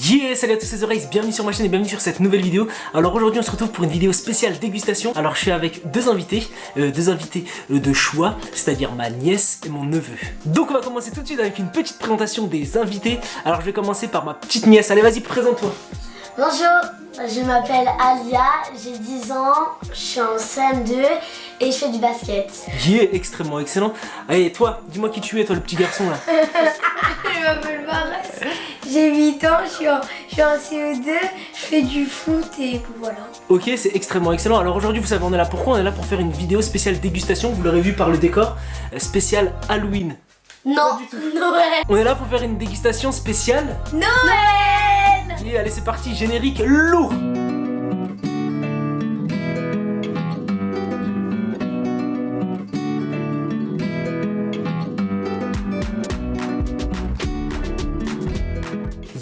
Yeah, salut à tous les oreilles, bienvenue sur ma chaîne et bienvenue sur cette nouvelle vidéo. Alors aujourd'hui on se retrouve pour une vidéo spéciale dégustation. Alors je suis avec deux invités de choix, c'est-à-dire ma nièce et mon neveu. Donc on va commencer tout de suite avec une petite présentation des invités. Alors je vais commencer par ma petite nièce, allez vas-y présente-toi. Bonjour, je m'appelle Alia, j'ai 10 ans, je suis en CM2 et je fais du basket. Yeah, extrêmement excellent. Allez toi, dis-moi qui tu es toi le petit garçon là. Je m'appelle Marès, j'ai 8 ans, je suis en CE2, je fais du foot et voilà. Ok, c'est extrêmement excellent. Alors aujourd'hui, vous savez, on est là pourquoi? On est là pour faire une vidéo spéciale dégustation. Vous l'aurez vu par le décor, spécial Halloween. Non, Noël. On est là pour faire une dégustation spéciale Noël. Et allez, c'est parti, générique lourd.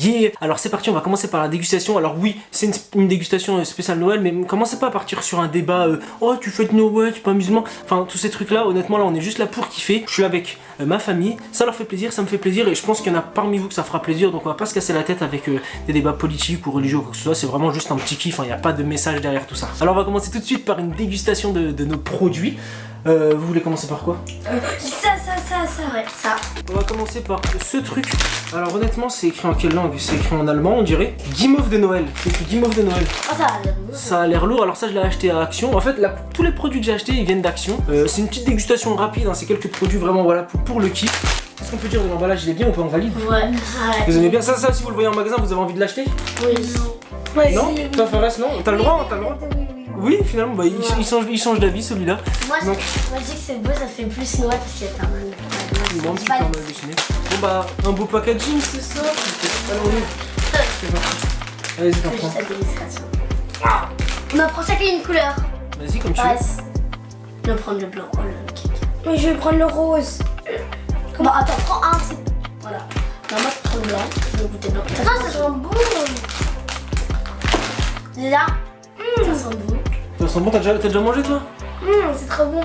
Yeah. Alors c'est parti, on va commencer par la dégustation. Alors oui, c'est une dégustation spéciale Noël, mais commencez pas à partir sur un débat oh tu fêtes Noël, c'est pas amusement. Enfin tous ces trucs là, honnêtement là on est juste là pour kiffer. Je suis avec ma famille, ça leur fait plaisir, ça me fait plaisir et je pense qu'il y en a parmi vous que ça fera plaisir. Donc on va pas se casser la tête avec des débats politiques ou religieux ou quoi que ce soit. C'est vraiment juste un petit kiff, il n'y a pas de message derrière tout ça. Alors on va commencer tout de suite par une dégustation de nos produits. Vous voulez commencer par quoi? Ça. On va commencer par ce truc. Alors honnêtement c'est écrit en quelle langue? C'est écrit en allemand on dirait. Guimauve de Noël. C'est écrit Guimauve de Noël. Oh, ça a l'air beau. Ça a l'air lourd, alors ça je l'ai acheté à Action. En fait tous les produits que j'ai achetés ils viennent d'Action. C'est une petite dégustation rapide, hein. C'est quelques produits vraiment voilà pour le kiff. Qu'est-ce qu'on peut dire de l'emballage? Il est bien ou pas? On valide? Ouais. Vous aimez bien ça si vous le voyez en magasin vous avez envie de l'acheter? Oui. Ouais, Non? si. Toi Fares non? T'as le droit? T'as le droit? Oui. Oui finalement bah, il change d'avis celui-là. Moi Donc- je dis que c'est beau, ça fait plus Noël parce qu'il y a pas mal. Bon, un petit peu en mal dessiné. Bon bah un beau packaging c'est ça. Allez on y va. C'est parti. Allez-y t'en C'est prends. juste la dégustation. On apprend chacun une couleur. Vas-y comme tu veux. Passe. Je vais prendre le blanc. Oh le kick. Mais je vais prendre le rose. Bon attends, prends un, c'est... Voilà. Non, moi je prends le blanc, je vais goûter le blanc. Ah, ça sent bon. Là, ça sent bon. Ça sent bon, t'as déjà mangé toi? C'est trop bon.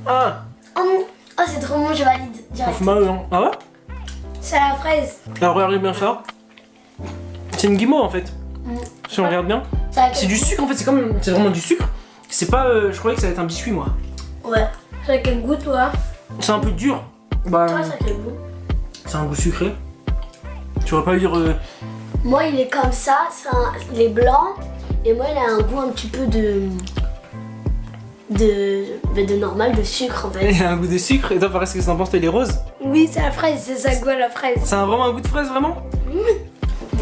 Ah! Oh c'est trop bon, je valide Ça direct. fait mal hein. Ah ouais? C'est à la fraise. Alors regardez bien ça. C'est une guimauve en fait. Si on regarde bien. C'est du sucre en fait, c'est vraiment du sucre. C'est pas. Je croyais que ça allait être un biscuit moi. Ouais. C'est à quel goût toi? C'est un peu dur. Bah. Toi, ça quel goût? C'est un goût sucré. Tu vas pas dire. Moi, il est comme ça, il est blanc. Et moi, il a un goût un petit peu de normal, de sucre en fait. Il y a un goût de sucre. Et toi, qu'est-ce que t'en penses? Toi, il est rose. Oui, c'est à la fraise, c'est ça goût à la fraise. Ça a vraiment un goût de fraise vraiment?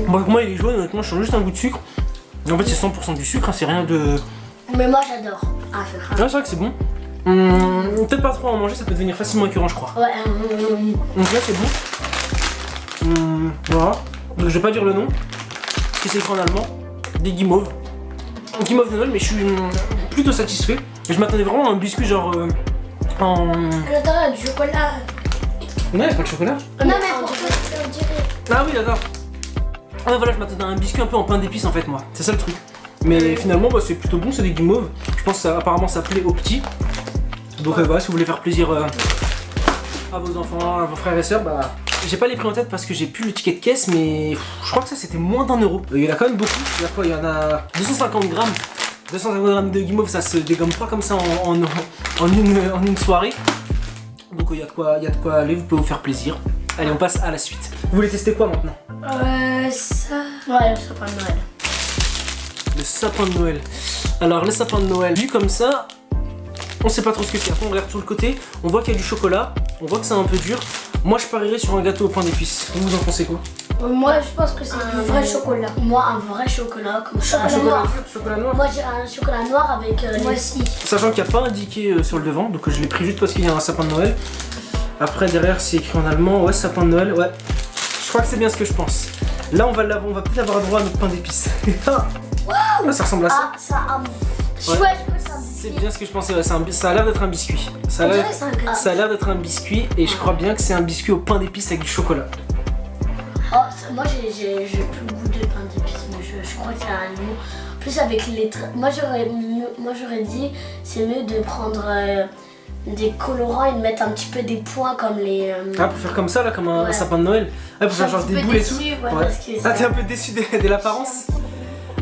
Bon, pour moi, il est jaune. Honnêtement, je sens juste un goût de sucre. Et en fait, c'est 100% du sucre. Hein, c'est rien de. Mais moi, j'adore. Ah, c'est Ah, c'est vrai que c'est bon. Peut-être pas trop à en manger, ça peut devenir facilement écœurant, je crois. Ouais. Donc là, c'est bon. Voilà. Donc, je vais pas dire le nom. Parce que c'est écrit en allemand. Des guimauves. Guimauve de Noël, mais je suis plutôt satisfait. Et je m'attendais vraiment à un biscuit genre en. À l'intérieur, il y a du chocolat. Non, il a pas de chocolat. Non, mais pour toi, On dirait. Ah oui, d'accord. Ah voilà, je m'attendais à un biscuit un peu en pain d'épices en fait, moi. C'est ça le truc. Mais finalement, bah, c'est plutôt bon, c'est des guimauves. Je pense que ça, apparemment ça plaît aux petits. Donc voilà, si vous voulez faire plaisir à vos enfants, à vos frères et sœurs, bah. J'ai pas les prix en tête parce que j'ai plus le ticket de caisse, mais je crois que ça c'était moins d'€1. Il y en a quand même beaucoup. Il y a quoi? Il y en a 250 grammes. 250 grammes de guimauve, ça se dégomme pas comme ça en une soirée. Donc il y a de quoi aller, vous pouvez vous faire plaisir. Allez, on passe à la suite. Vous voulez tester quoi maintenant? Ça. Ouais, le sapin de Noël. Le sapin de Noël. Alors le sapin de Noël, vu comme ça, on sait pas trop ce que c'est. Après on regarde sur le côté, on voit qu'il y a du chocolat, on voit que c'est un peu dur. Moi je parierais sur un gâteau au pain d'épices. Vous en pensez quoi? Moi, je pense que c'est du vrai chocolat. Moi, un vrai chocolat comme ça. Chocolat noir. Chocolat noir. Moi, j'ai un chocolat noir avec Moi les... aussi. Sachant qu'il n'y a pas indiqué sur le devant, donc je l'ai pris juste parce qu'il y a un sapin de Noël. Après derrière c'est écrit en allemand, ouais sapin de Noël, ouais. Je crois que c'est bien ce que je pense. Là on va peut-être avoir droit à notre pain d'épices. Ah, ça ressemble à ça. Ah, ça a un... Ouais. Ouais, je crois que c'est un C'est biscuit. bien ce que je pensais, ouais, ça a l'air d'être un biscuit. Ça a On l'air dirait que c'est un gâteau. ça a l'air d'être un biscuit et je crois bien que c'est un biscuit au pain d'épices avec du chocolat. Oh, moi j'ai plus le goût de pain d'épices, mais je crois que c'est un goût. Plus avec les... Moi j'aurais dit, c'est mieux de prendre des colorants, ils mettent un petit peu des points comme les. Ah, pour faire comme ça, là, comme un sapin de Noël. Ah, pour faire genre des boules et tout. Parce que Ah, t'es un peu déçu de l'apparence.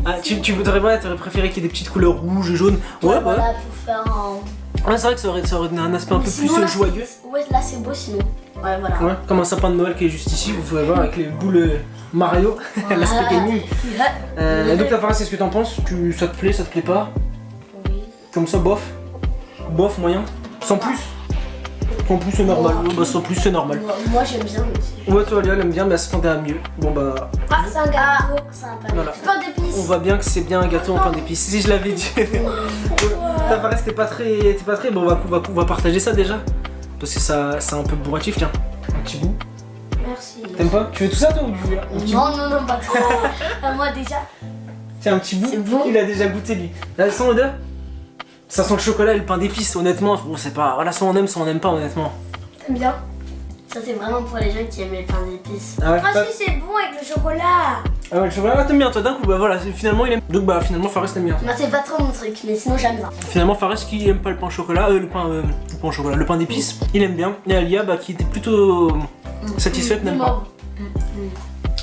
Ah, tu voudrais t'aurais préféré qu'il y ait des petites couleurs rouges et jaunes. Ouais, bah. Voilà, pour faire un. Ouais, c'est vrai que ça aurait donné un aspect un peu Sinon, plus là, joyeux. Ouais, là c'est beau sinon. Ouais, voilà. Ouais, comme un sapin de Noël qui est juste ici, vous pouvez voir avec les boules Mario, l'aspect gaming. Donc l'appareil, c'est ce que t'en penses? Ça te plaît pas? Oui. Comme ça, bof? Bof, moyen? Sans plus? Sans plus, c'est normal. Ouais, bah, sans plus, c'est normal. Moi j'aime bien aussi. Ouais, toi, Alia, elle aime bien, mais elle s'attendait à mieux. Bon, bah. Ah, c'est un gâteau. C'est un pain Voilà. Pain d'épices. On voit bien que c'est bien un gâteau en pain d'épices. Si je l'avais dit. L'appareil, c'était pas très. Bon, on va partager ça déjà. Parce que ça, c'est un peu bourratif, tiens. Un petit bout. Merci. T'aimes pas? Tu veux tout ça, toi, ou tu veux un petit bout? Non, pas trop. Moi déjà. Tiens, un petit bout. C'est bon. Il a déjà goûté, lui. Là, ça sent l'odeur? Ça sent le chocolat et le pain d'épices, honnêtement. Bon, c'est pas. Voilà, soit on aime pas, honnêtement. T'aimes bien? Ça c'est vraiment pour les gens qui aiment les pains d'épices. Ah ouais, Ah si, c'est bon avec le chocolat. Ah ouais, le chocolat, ah, t'aimes bien, toi, d'un coup, bah voilà, finalement, il aime. Donc, bah, finalement, Fares t'aime bien. Moi c'est pas trop mon truc, mais sinon j'aime bien. Finalement, Fares qui aime pas le pain au chocolat, le pain au chocolat, le pain d'épices, il aime bien. Et Alia, bah, qui était plutôt satisfaite, n'aime pas.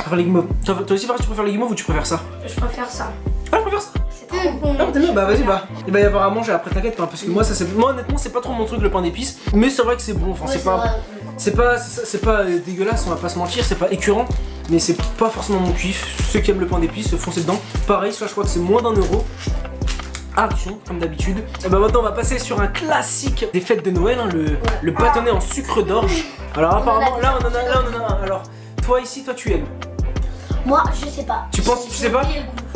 Faire les guimauves. Toi aussi, Fares, tu préfères les guimauves ou tu préfères ça? Je préfère ça. Ah, je préfère ça. C'est trop bon. Ah, t'aimes bien, bah vas-y, bah. Et bah, il va y avoir à manger après, t'inquiète pas, parce que moi, moi, honnêtement, c'est pas trop mon truc, le pain d'épices. Mais c'est vrai que c'est bon, enfin, Ouais, c'est pas dégueulasse, on va pas se mentir, c'est pas écœurant, mais c'est pas forcément mon kiff. Ceux qui aiment le pain d'épices, foncez dedans. Pareil, ça, je crois que c'est moins d'1 euro. Action, comme d'habitude. Et bah maintenant, on va passer sur un classique des fêtes de Noël, hein, le bâtonnet en sucre d'orge. Alors, apparemment, là, on en a un. Alors, toi ici, toi, tu aimes. Moi je sais pas. Tu penses, tu sais pas?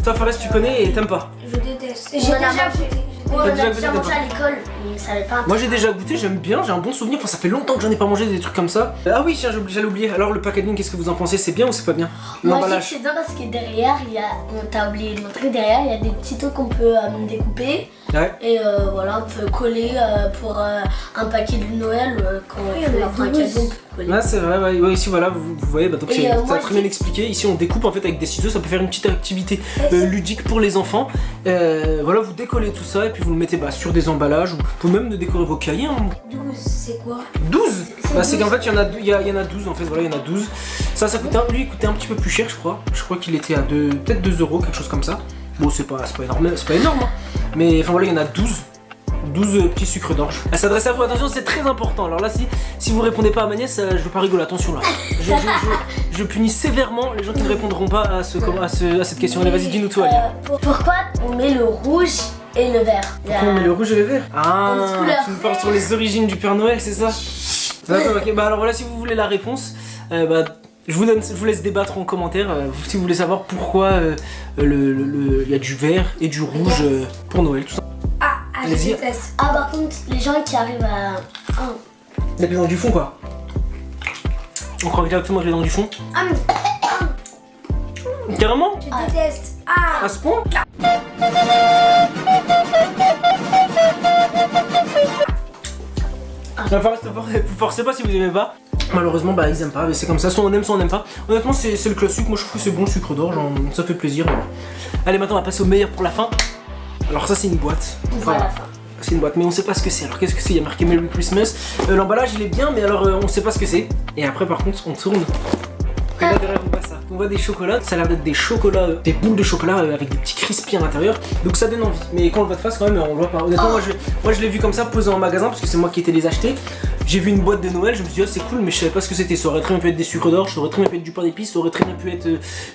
Toi, Fares, tu connais et t'aimes pas. Je déteste. On J'ai en a déjà mangé. goûté. On T'as a déjà déjà goûté, mangé à l'école, mais ça avait pas un Moi j'ai déjà goûté, j'aime bien, j'ai un bon souvenir, enfin ça fait longtemps que j'en ai pas mangé des trucs comme ça. Ah oui tiens, j'allais oublier, alors le packaging, qu'est-ce que vous en pensez? C'est bien ou c'est pas bien? Moi je dis que L'emballage. c'est bien parce que derrière, on t'a oublié de montrer, derrière il y a des petits trucs qu'on peut découper. Ouais. Et voilà, on peut coller pour un paquet de Noël quand Oui, on on a offre un des cadeau, on peut coller. Ouais c'est vrai, ouais, ici voilà, vous voyez, bah, donc Et, ça moi, a très bien je- expliqué. Ici on découpe en fait avec des ciseaux, ça peut faire une petite activité ludique pour les enfants. Voilà, vous décollez tout ça et puis vous le mettez sur des emballages ou vous pouvez même décorer vos cahiers. Hein. 12, c'est quoi? 12 C'est Bah c'est 12. qu'en fait il y en a 12 en fait, voilà, il y en a 12. Ça coûtait, lui il coûtait un petit peu plus cher je crois. Je crois qu'il était à peut-être 2 euros, quelque chose comme ça. Bon c'est pas énorme hein. Mais enfin voilà, il y en a 12 petits sucres d'orge. Elle s'adresse à vous, attention, c'est très important. Alors là, si vous répondez pas à ma nièce, je veux pas rigoler, attention là. Je punis sévèrement les gens qui ne répondront pas à cette question. Allez, vas-y, dis-nous tout, Alia. Pourquoi on met le rouge et le vert? Pourquoi on met le rouge et le vert? Ah, Une couleur. tu nous parles sur les origines du Père Noël, c'est ça? D'accord, ok, bah alors voilà, si vous voulez la réponse, je vous laisse débattre en commentaire si vous voulez savoir pourquoi il y a du vert et du rouge pour Noël, tout ça. Je Allez-y. déteste. Ah par contre, les gens qui arrivent à... Les dents du fond, quoi. On croit directement avec les dents du fond. Ah, mais Carrément? je déteste. Ah, À ce point? Vous forcez pas si vous aimez pas. Malheureusement, bah ils aiment pas, mais c'est comme ça, soit on aime, soit on aime pas. Honnêtement, c'est le classique, moi je trouve que c'est bon le sucre d'orge, ça fait plaisir. Allez, maintenant on va passer au meilleur pour la fin. Alors, ça, c'est une boîte. Voilà. C'est une boîte, mais on sait pas ce que c'est. Alors, qu'est-ce que c'est? Il y a marqué Merry Christmas. L'emballage il est bien, mais alors on sait pas ce que c'est. Et après, par contre, on tourne. Et là derrière on voit ça. On voit des chocolats, ça a l'air d'être des chocolats, des boules de chocolat avec des petits crispies à l'intérieur. Donc ça donne envie. Mais quand on le voit de face quand même, on le voit pas. Honnêtement, moi je l'ai vu comme ça posé en magasin parce que c'est moi qui étais les acheter. J'ai vu une boîte de Noël, je me suis dit oh, c'est cool, mais je savais pas ce que c'était. Ça aurait très bien pu être des sucres d'orge, ça aurait très bien pu être du pain d'épices, ça aurait très bien pu être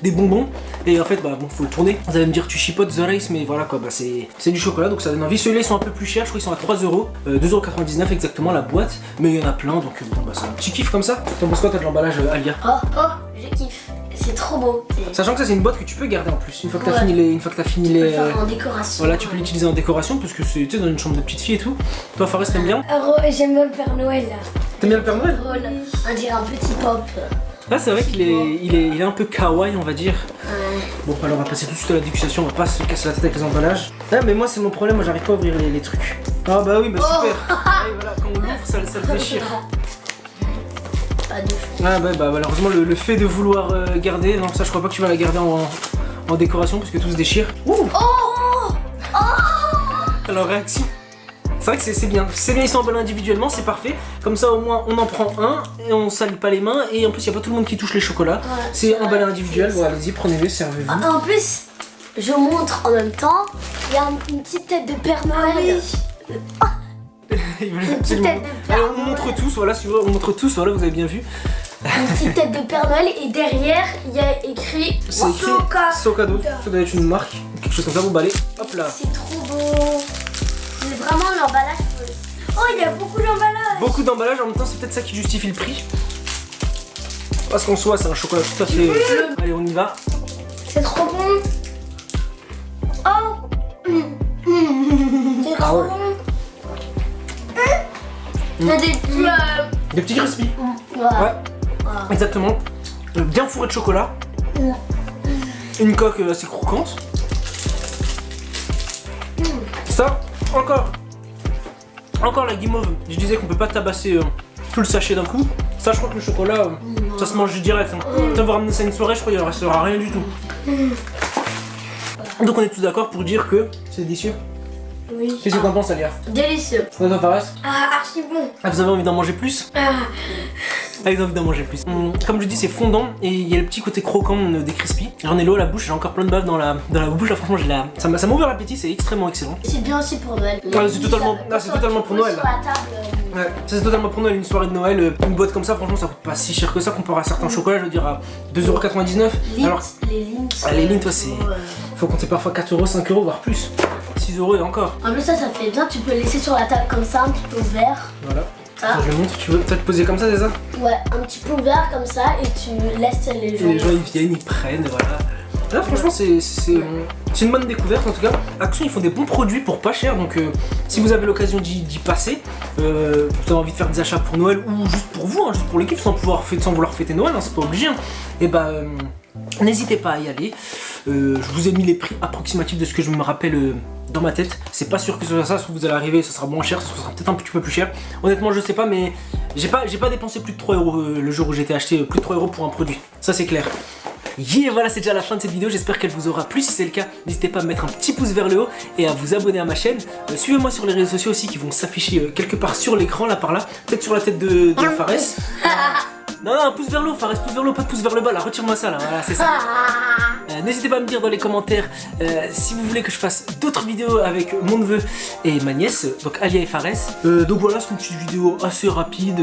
des bonbons. Et en fait, bah bon, faut le tourner. Vous allez me dire tu chipotes The Race, mais voilà quoi, bah c'est du chocolat donc ça donne envie. Ceux-là ils sont un peu plus chers, je crois qu'ils sont à 3 euros, 2,99€ exactement la boîte. Mais il y en a plein donc bon, bah, c'est un petit kiff comme ça. T'en penses quoi, toi de l'emballage, Alia? Oh, je kiffe. C'est trop beau. Sachant que ça c'est une boîte que tu peux garder en plus. Une fois que t'as Ouais. fini Tu peux les. le faire en décoration. Voilà, tu peux l'utiliser en décoration parce que c'est dans une chambre de petite fille et tout. Toi, Fares, t'aimes bien? j'aime bien le Père Noël là. T'aimes bien le Père Noël? Drôle. On dirait un petit pop. Ah, c'est vrai qu'il est un peu kawaii, on va dire. Ouais. Bon, alors on va passer tout de suite à la dégustation, on va pas se casser la tête avec les emballages. Ah, mais moi, c'est mon problème, moi j'arrive pas à ouvrir les trucs. Ah, bah oui, bah super. Ah, et voilà, quand on l'ouvre, ça le déchire. Pas de fou. Ah, bah malheureusement, le fait de vouloir garder, non, ça je crois pas que tu vas la garder en décoration parce que tout se déchire. Ouh! Alors, réaction. vrai que c'est bien. C'est bien, ils sont emballés individuellement, c'est parfait. Comme ça, au moins, on en prend un et on salit pas les mains. Et en plus, il n'y a pas tout le monde qui touche les chocolats. Ouais, c'est emballé vrai, individuel. c'est Bon, allez-y, prenez-les, servez-vous. Ah, en plus, je montre en même temps. Il y a une petite tête de Père Noël. Ils veulent Une petite absolument- tête de Père Allez, on montre tous, voilà, si vous- on montre tous, voilà, vous avez bien vu. Une petite tête de Père Noël et derrière il y a écrit C'est écrit Soka. Socado, ça doit être une marque, quelque chose comme ça, bon bah allez, hop là. C'est trop beau. C'est vraiment l'emballage. Oh, il y a beaucoup d'emballage. Beaucoup d'emballage, en même temps c'est peut-être ça qui justifie le prix. Parce qu'en soi c'est un chocolat tout à fait... Allez, on y va. C'est trop bon. Oh. C'est Ah trop ouais. bon. Il y a des petits. Des petits crispy. Ouais. Ouais, exactement. Bien fourré de chocolat. Une coque assez croquante. Ça, encore la guimauve. Je disais qu'on peut pas tabasser tout le sachet d'un coup. Ça, je crois que le chocolat, ça se mange direct. Hein. Ça va ramener ça une soirée, je crois qu'il ne restera rien du tout. Donc on est tous d'accord pour dire que c'est délicieux. Oui. Qu'est-ce que t'en penses, Alia? Délicieux. Ça te paraît? Ah, archi bon. Ah, vous avez envie d'en manger plus? Ah. Ah, ils ont envie d'en manger plus. Comme je dis, c'est fondant et il y a le petit côté croquant des crispy. J'en ai l'eau à la bouche, j'ai encore plein de bave dans la bouche. Là, franchement, ça m'a ouvert l'appétit, c'est extrêmement excellent. C'est bien aussi pour Noël. Ouais, c'est totalement pour Noël. Sur la table. Ouais, ça c'est totalement pour Noël, une soirée de Noël. Une boîte comme ça, franchement, ça coûte pas si cher que ça comparé à certains chocolats, je veux dire à 2,99€. Alors, Les lignes. les lignes, toi, c'est. Faut compter parfois 4€, 5€, voire plus. 6€ et encore. En plus, ça fait bien. Tu peux le laisser sur la table comme ça, un petit peu ouvert. Voilà. Ah. Je le montre, tu veux peut-être poser comme ça, c'est ça? Ouais, un petit peu ouvert comme ça et tu laisses les gens. Et les gens ils viennent, ils prennent, voilà. Là franchement c'est une bonne découverte en tout cas. Action ils font des bons produits pour pas cher donc si vous avez l'occasion d'y passer, vous avez envie de faire des achats pour Noël ou juste pour vous, hein, juste pour l'équipe sans vouloir fêter Noël, hein, c'est pas obligé. Hein. Et bah n'hésitez pas à y aller. Je vous ai mis les prix approximatifs de ce que je me rappelle dans ma tête. C'est pas sûr que ce soit ça, soit vous allez arriver, ça sera moins cher, ça sera peut-être un petit peu plus cher. Honnêtement je sais pas mais j'ai pas dépensé plus de 3€ le jour où j'ai été acheté plus de 3€ pour un produit. Ça c'est clair. Yeah, voilà, c'est déjà la fin de cette vidéo, j'espère qu'elle vous aura plu. Si c'est le cas, n'hésitez pas à mettre un petit pouce vers le haut et à vous abonner à ma chaîne. Suivez-moi sur les réseaux sociaux aussi qui vont s'afficher quelque part sur l'écran, là par là. Peut-être sur la tête de Fares. Non, un pouce vers le haut, Fares, pouce vers le haut, pas de pouce vers le bas, là, retire-moi ça, là, voilà, c'est ça. N'hésitez pas à me dire dans les commentaires si vous voulez que je fasse d'autres vidéos avec mon neveu et ma nièce, donc Alia et Fares. Donc voilà, c'est une petite vidéo assez rapide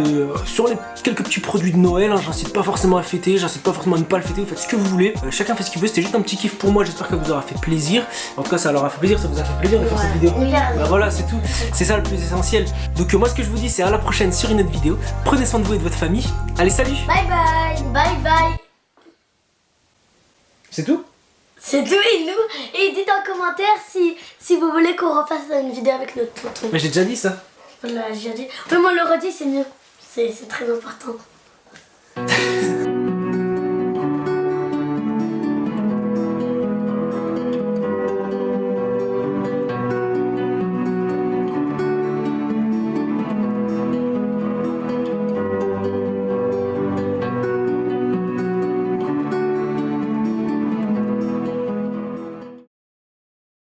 sur les quelques petits produits de Noël. Hein. J'incite pas forcément à fêter, j'incite pas forcément à ne pas le fêter, vous faites ce que vous voulez. Chacun fait ce qu'il veut, c'était juste un petit kiff pour moi, j'espère que ça vous aura fait plaisir. En tout cas, ça leur a fait plaisir, ça vous a fait plaisir de faire cette vidéo. Bah voilà, c'est tout, c'est ça le plus essentiel. Donc moi, ce que je vous dis, c'est à la prochaine sur une autre vidéo. Prenez soin de vous et de votre famille. Allez, salut! Bye bye. Bye bye. C'est tout? C'est tout et nous. Et dites en commentaire si vous voulez qu'on refasse une vidéo avec notre tonton. Mais j'ai déjà dit ça. Voilà, j'ai dit. Oui, moi le redis c'est mieux. C'est très important.